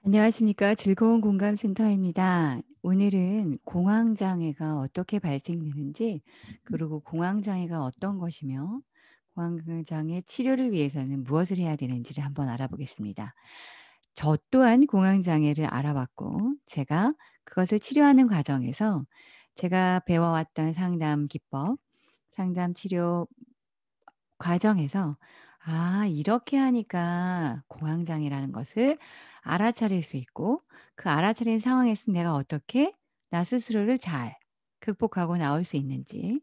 안녕하십니까. 즐거운 공감센터입니다. 오늘은 공황장애가 어떻게 발생되는지, 그리고 공황장애가 어떤 것이며, 공황장애 치료를 위해서는 무엇을 해야 되는지를 한번 알아보겠습니다. 저 또한 공황장애를 알아봤고, 제가 그것을 치료하는 과정에서 제가 배워왔던 상담 기법, 상담 치료 과정에서 '아 이렇게 하니까 공황장애라는 것을 알아차릴 수 있고 그 알아차린 상황에서 내가 어떻게 나 스스로를 잘 극복하고 나올 수 있는지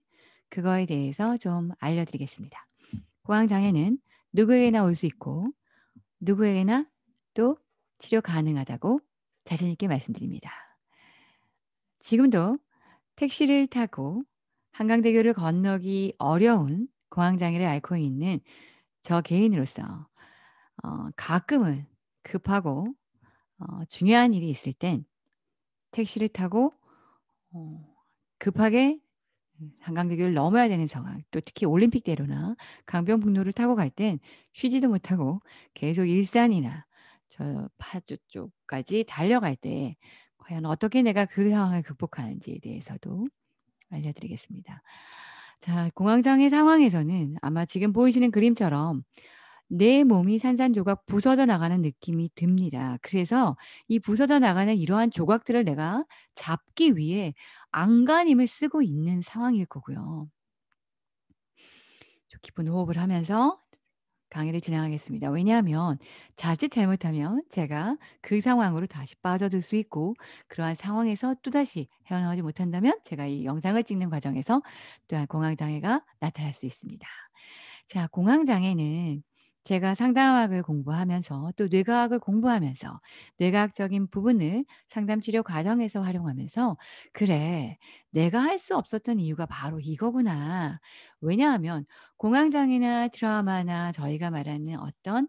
그거에 대해서 좀 알려 드리겠습니다. 공황장애는 누구에게나 올 수 있고 누구에게나 또 치료 가능하다고 자신 있게 말씀드립니다. 지금도 택시를 타고 한강대교를 건너기 어려운 공황장애를 앓고 있는 저 개인으로서 가끔은 급하고 중요한 일이 있을 땐 택시를 타고 어 급하게 한강대교를 넘어야 되는 상황, 또 특히 올림픽대로나 강변북로를 타고 갈 땐 쉬지도 못하고 계속 일산이나 저 파주 쪽까지 달려갈 때 과연 어떻게 내가 그 상황을 극복하는지에 대해서도 알려 드리겠습니다. 자, 공황장애 상황에서는 아마 지금 보이시는 그림처럼 내 몸이 산산조각 부서져 나가는 느낌이 듭니다. 그래서 이 부서져 나가는 이러한 조각들을 내가 잡기 위해 안간힘을 쓰고 있는 상황일 거고요. 좀 깊은 호흡을 하면서 강의를 진행하겠습니다. 왜냐하면 자칫 잘못하면 제가 그 상황으로 다시 빠져들 수 있고 그러한 상황에서 또다시 헤어나오지 못한다면 제가 이 영상을 찍는 과정에서 또한 공황장애가 나타날 수 있습니다. 자, 공황장애는 제가 상담학을 공부하면서 또 뇌과학을 공부하면서 뇌과학적인 부분을 상담 치료 과정에서 활용하면서 '그래. 내가 할 수 없었던 이유가 바로 이거구나.' 왜냐하면 공황장애나 트라우마나 저희가 말하는 어떤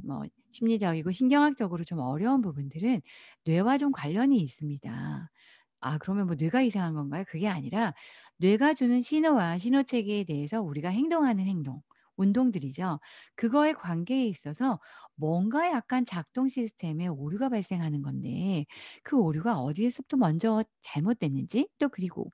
뭐 심리적이고 신경학적으로 좀 어려운 부분들은 뇌와 좀 관련이 있습니다. 아 그러면 뭐 뇌가 이상한 건가요? 그게 아니라 뇌가 주는 신호와 신호 체계에 대해서 우리가 행동하는 행동, 운동들이죠. 그거의 관계에 있어서 뭔가 약간 작동 시스템에 오류가 발생하는 건데 그 오류가 어디에서부터 먼저 잘못됐는지 또 그리고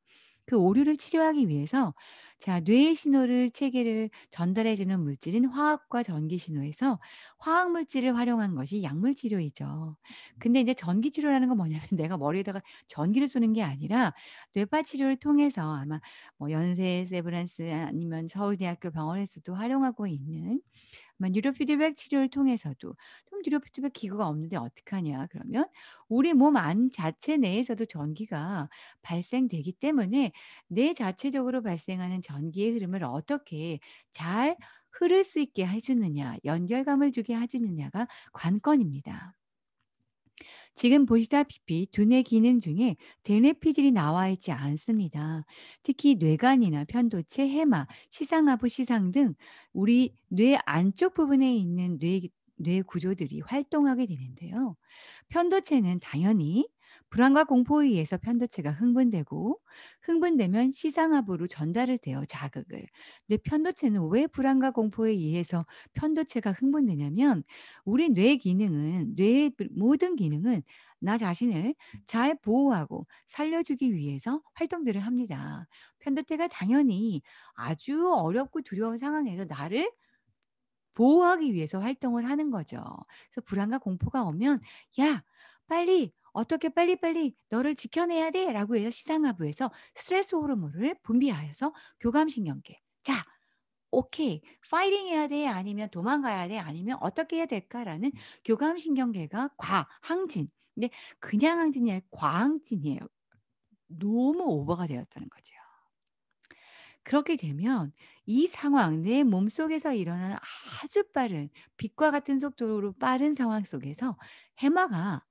그 오류를 치료하기 위해서 자 뇌의 신호를 체계를 전달해 주는 물질인 화학과 전기 신호에서 화학 물질을 활용한 것이 약물 치료이죠. 근데 이제 전기 치료라는 건 뭐냐면 내가 머리에다가 전기를 쏘는 게 아니라 뇌파 치료를 통해서 아마 뭐 연세 세브란스 아니면 서울대학교 병원에서도 활용하고 있는 아마 뉴로 피드백 치료를 통해서도 좀 뉴로 피드백 기구가 없는데 어떡하냐 그러면 우리 몸 안 자체 내에서도 전기가 발생되기 때문에 뇌 자체적으로 발생하는 전기의 흐름을 어떻게 잘 흐를 수 있게 해 주느냐, 연결감을 주게 해 주느냐가 관건입니다. 지금 보시다시피 두뇌 기능 중에 대뇌피질이 나와 있지 않습니다. 특히 뇌간이나 편도체, 해마, 시상하부, 시상 등 우리 뇌 안쪽 부분에 있는 뇌 구조들이 활동하게 되는데요. 편도체는 당연히 불안과 공포에 의해서 편도체가 흥분되고 흥분되면 시상하부로 전달을 돼요, 자극을. 근데 편도체는 왜 불안과 공포에 의해서 편도체가 흥분되냐면 우리 뇌 기능은 뇌의 모든 기능은 나 자신을 잘 보호하고 살려주기 위해서 활동들을 합니다. 편도체가 당연히 아주 어렵고 두려운 상황에서 나를 보호하기 위해서 활동을 하는 거죠. 그래서 불안과 공포가 오면 "야 빨리 어떻게 빨리빨리 너를 지켜내야 돼."라고 해서 시상하부에서 스트레스 호르몬을 분비하여서 교감신경계 "자 오케이. 파이팅 해야 돼? 아니면 도망가야 돼? 아니면 어떻게 해야 될까?"라는 교감신경계가 항진. 근데 그냥 항진이 아니라 과항진이에요. 너무 오버가 되었다는 거죠. 그렇게 되면 이 상황 내 몸속에서 일어나는 아주 빠른 빛과 같은 속도로 빠른 상황 속에서 해마가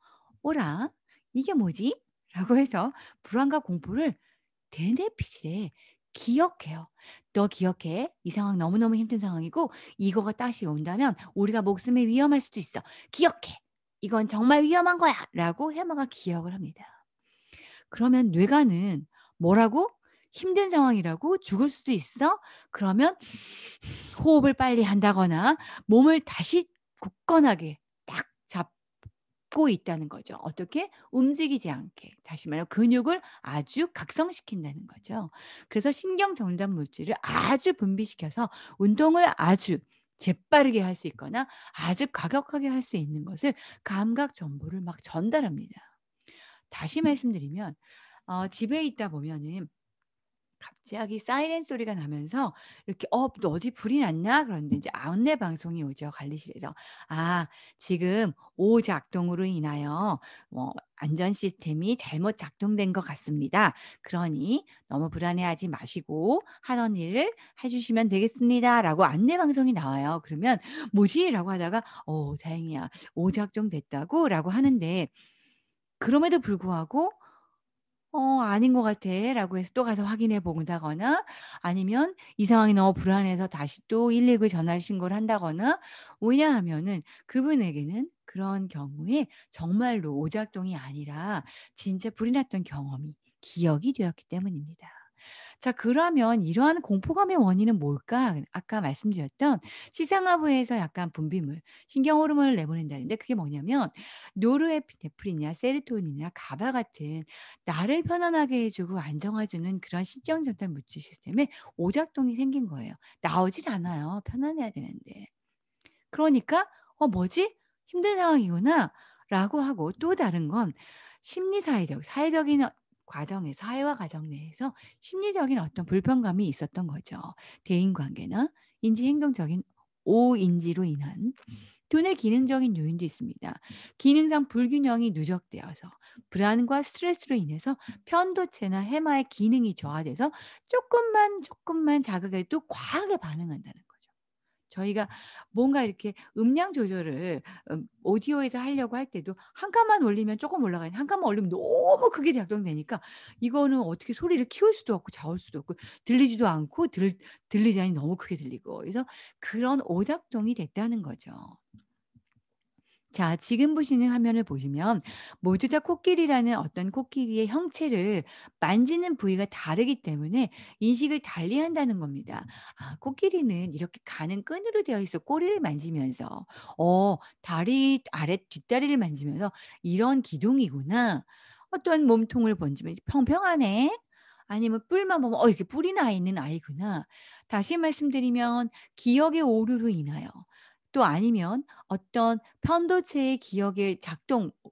"어라? 이게 뭐지?" 라고 해서 불안과 공포를 대뇌피질에 기억해요. "너 기억해. 이 상황 너무너무 힘든 상황이고 이거가 다시 온다면 우리가 목숨이 위험할 수도 있어. 기억해. 이건 정말 위험한 거야."라고 해마가 기억을 합니다. 그러면 뇌가는 뭐라고? "힘든 상황이라고? 죽을 수도 있어?" 그러면 호흡을 빨리 한다거나 몸을 다시 굳건하게 딱 잡고 있다는 거죠. 어떻게? 움직이지 않게. 다시 말해 근육을 아주 각성시킨다는 거죠. 그래서 신경 전달 물질을 아주 분비시켜서 운동을 아주 재빠르게 할 수 있거나 아주 과격하게 할 수 있는 것을 감각 정보를 막 전달합니다. 다시 말씀드리면 집에 있다 보면은 갑자기 사이렌 소리가 나면서 이렇게 너 어디 불이 났나?" 그러는데 이제 안내 방송이 오죠, 관리실에서. "아 지금 오작동으로 인하여 안전 시스템이 잘못 작동된 것 같습니다. 그러니 너무 불안해하지 마시고 하던 일을 해 주시면 되겠습니다."라고 안내 방송이 나와요. 그러면 '뭐지?'라고 하다가 다행이야. 오작동 됐다고?'라고 하는데 그럼에도 불구하고 아닌 것 같아."라고 해서 또 가서 확인해 본다거나 아니면 이 상황이 너무 불안해서 다시 또 119 전화 신고를 한다거나 왜냐하면은 그분에게는 그런 경우에 정말로 오작동이 아니라 진짜 불이 났던 경험이 기억이 되었기 때문입니다. 자 그러면 이러한 공포감의 원인은 뭘까? 아까 말씀드렸던 시상하부에서 약간 분비물, 신경 호르몬을 내보낸다는데 그게 뭐냐면 노르에피네프린이나 세로토닌이나 가바 같은 나를 편안하게 해 주고 안정해 주는 그런 신경 전달 물질 시스템에 오작동이 생긴 거예요. 나오질 않아요, 편안해야 되는데. 그러니까 뭐지? 힘든 상황이구나.'라고 하고 또 다른 건 사회적인 과정에서 사회와 가정 내에서 심리적인 어떤 불편감이 있었던 거죠. 대인관계나 인지 행동적인 오인지로 인한 두뇌 기능적인 요인도 있습니다. 기능상 불균형이 누적되어서 불안과 스트레스로 인해서 편도체나 해마의 기능이 저하돼서 조금만 자극해도 과하게 반응한다는 거죠. 저희가 뭔가 이렇게 음량 조절을 오디오에서 하려고 할 때도 한 칸만 올리면 쪼끔 올라가요. 한 칸만 올리면 너무 크게 작동되니까 이거는 어떻게 소리를 키울 수도 없고 저을 수도 없고 들리지도 않고 들리지 않으니 너무 크게 들리고 그래서 그런 오작동이 됐다는 거죠. 자 지금 보시는 화면을 보시면 모두 다 코끼리라는 어떤 코끼리의 형체를 만지는 부위가 다르기 때문에 인식을 달리한다는 겁니다. 아 코끼리는 이렇게 가는 끈으로 되어 있어 꼬리를 만지면서 다리 아래 뒷다리를 만지면서 '이런 기둥이구나.' 어떤 몸통을 번지면 '평평하네.' 아니면 뿔만 보면 '이렇게 뿔이 나 있는 아이구나.' 다시 말씀드리면 기억의 오류로 인하여 또 아니면 어떤 편도체의 기억의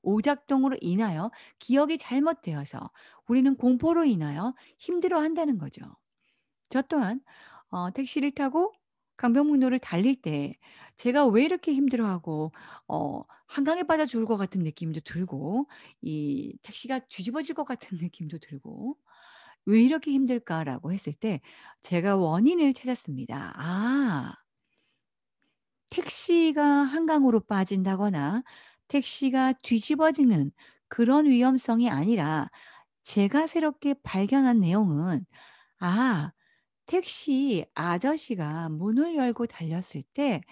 오작동으로 인하여 기억이 잘못되어서 우리는 공포로 인하여 힘들어한다는 거죠. 저 또한 택시를 타고 강변북로를 달릴 때 제가 왜 이렇게 힘들어하고 한강에 빠져 죽을 것 같은 느낌도 들고 이 택시가 뒤집어질 것 같은 느낌도 들고 '왜 이렇게 힘들까?'라고 했을 때 제가 원인을 찾았습니다. 택시가 한강으로 빠진다거나 택시가 뒤집어지는 그런 위험성이 아니라 제가 새롭게 발견한 내용은 '아 택시 아저씨가 문을 열고 달렸을 때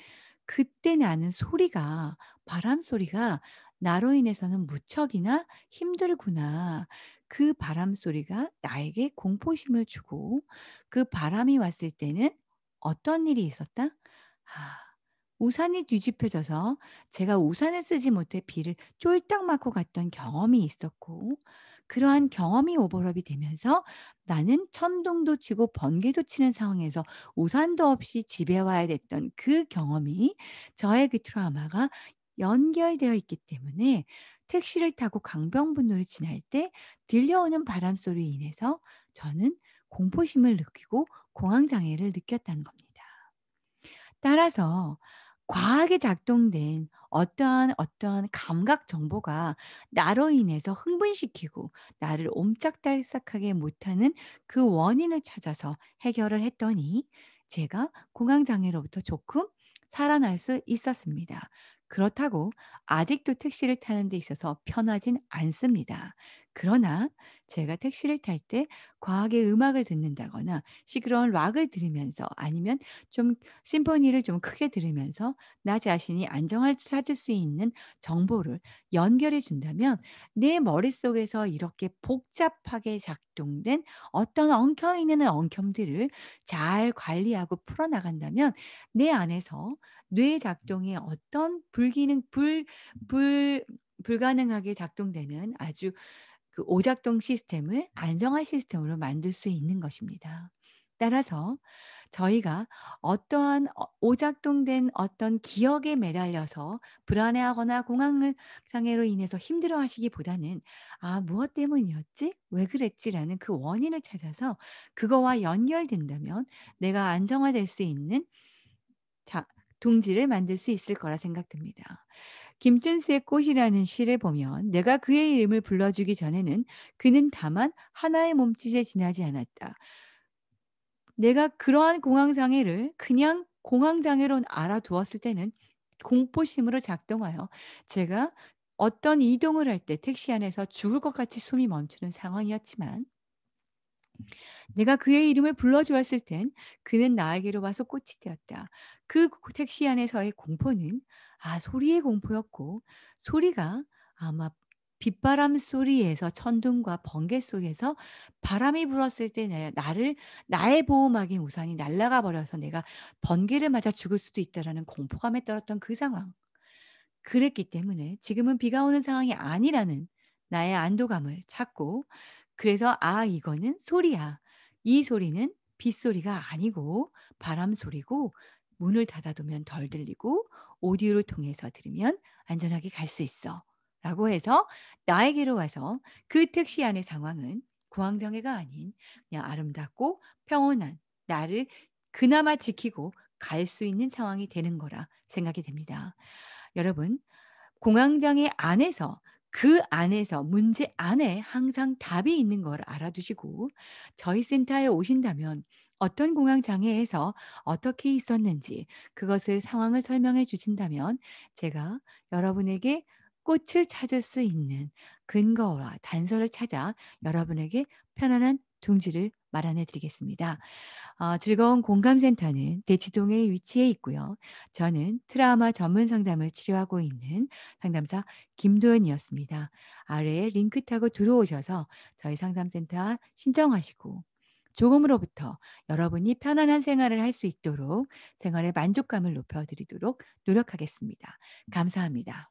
그때 나는 소리가 바람 소리가 나로 인해서는 무척이나 힘들구나. 그 바람 소리가 나에게 공포심을 주고 그 바람이 왔을 때는 어떤 일이 있었다? 우산이 뒤집혀져서 제가 우산을 쓰지 못해 비를 쫄딱 맞고 갔던 경험이 있었고 그러한 경험이 오버랩이 되면서 나는 천둥도 치고 번개도 치는 상황에서 우산도 없이 집에 와야 됐던 그 경험이 저의 그 트라우마가 연결되어 있기 때문에 택시를 타고 강변북로를 지날 때 들려오는 바람 소리로 인해서 저는 공포심을 느끼고 공황 장애를 느꼈다는 겁니다. 따라서 과하게 작동된 어떠한 감각 정보가 나로 인해서 흥분시키고 나를 옴짝달싹하게 못하는 그 원인을 찾아서 해결을 했더니 제가 공황 장애로부터 조금 살아날 수 있었습니다. 그렇다고 아직도 택시를 타는 데 있어서 편하진 않습니다. 그러나 제가 택시를 탈 때 과하게 음악을 듣는다거나 시끄러운 락을 들으면서 아니면 좀 심포니를 좀 크게 들으면서 나 자신이 안정을 찾을 수 있는 정보를 연결해 준다면 내 머릿속에서 이렇게 복잡하게 작동된 어떤 엉켜 있는 엉ከም들을 잘 관리하고 풀어 나간다면 내 안에서 뇌 작동에 어떤 불기능 불 불가능하게 작동되는 아주 그 오작동 시스템을 안정화 시스템으로 만들 수 있는 것입니다. 따라서 저희가 어떠한 오작동된 어떤 기억에 매달려서 불안해하거나 공황을 장애로 인해서 힘들어하시기보다는 '아 무엇 때문이었지? 왜 그랬지?'라는 그 원인을 찾아서 그거와 연결된다면 내가 안정화될 수 있는 자 둥지를 만들 수 있을 거라 생각됩니다. 김준수의 꽃이라는 시를 보면 내가 그의 이름을 불러주기 전에는 그는 다만 하나의 몸짓에 지나지 않았다. 내가 그러한 공황장애를 그냥 공황장애로 알아두었을 때는 공포심으로 작동하여 제가 어떤 이동을 할 때 택시 안에서 죽을 것 같이 숨이 멈추는 상황이었지만 내가 그의 이름을 불러 주었을 땐 그는 나에게로 와서 꽃이 되었다. 그 택시 안에서의 공포는 소리의 공포였고 소리가 아마 빗바람 소리에서 천둥과 번개 속에서 바람이 불었을 때 나를 나의 보호막인 우산이 날아가 버려서 내가 번개를 맞아 죽을 수도 있다라는 공포감에 떨었던 그 상황. 그랬기 때문에 지금은 비가 오는 상황이 아니라는 나의 안도감을 찾고 그래서 '아 이거는 소리야. 이 소리는 빗소리가 아니고 바람 소리고 문을 닫아 두면 덜 들리고 오디오를 통해서 들으면 안전하게 갈 수 있어.'라고 해서 나에게로 와서 그 택시 안의 상황은 공황장애가 아닌 그냥 아름답고 평온한 나를 그나마 지키고 갈 수 있는 상황이 되는 거라 생각이 됩니다. 여러분 공황장애 안에서 그 안에서 문제 안에 항상 답이 있는 걸 알아두시고 저희 센터에 오신다면 어떤 공황장애에서 어떻게 있었는지 그것을 상황을 설명해 주신다면 제가 여러분에게 꽃을 찾을 수 있는 근거와 단서를 찾아 여러분에게 편안한 둥지를 마련해 드리겠습니다. 즐거운 공감센터는 대치동에 위치해 있고요. 저는 트라우마 전문 상담을 치료하고 있는 상담사 김도연이었습니다. 아래에 링크 타고 들어오셔서 저희 상담센터 신청하시고 조금으로부터 여러분이 편안한 생활을 할 수 있도록 생활의 만족감을 높여 드리도록 노력하겠습니다. 감사합니다.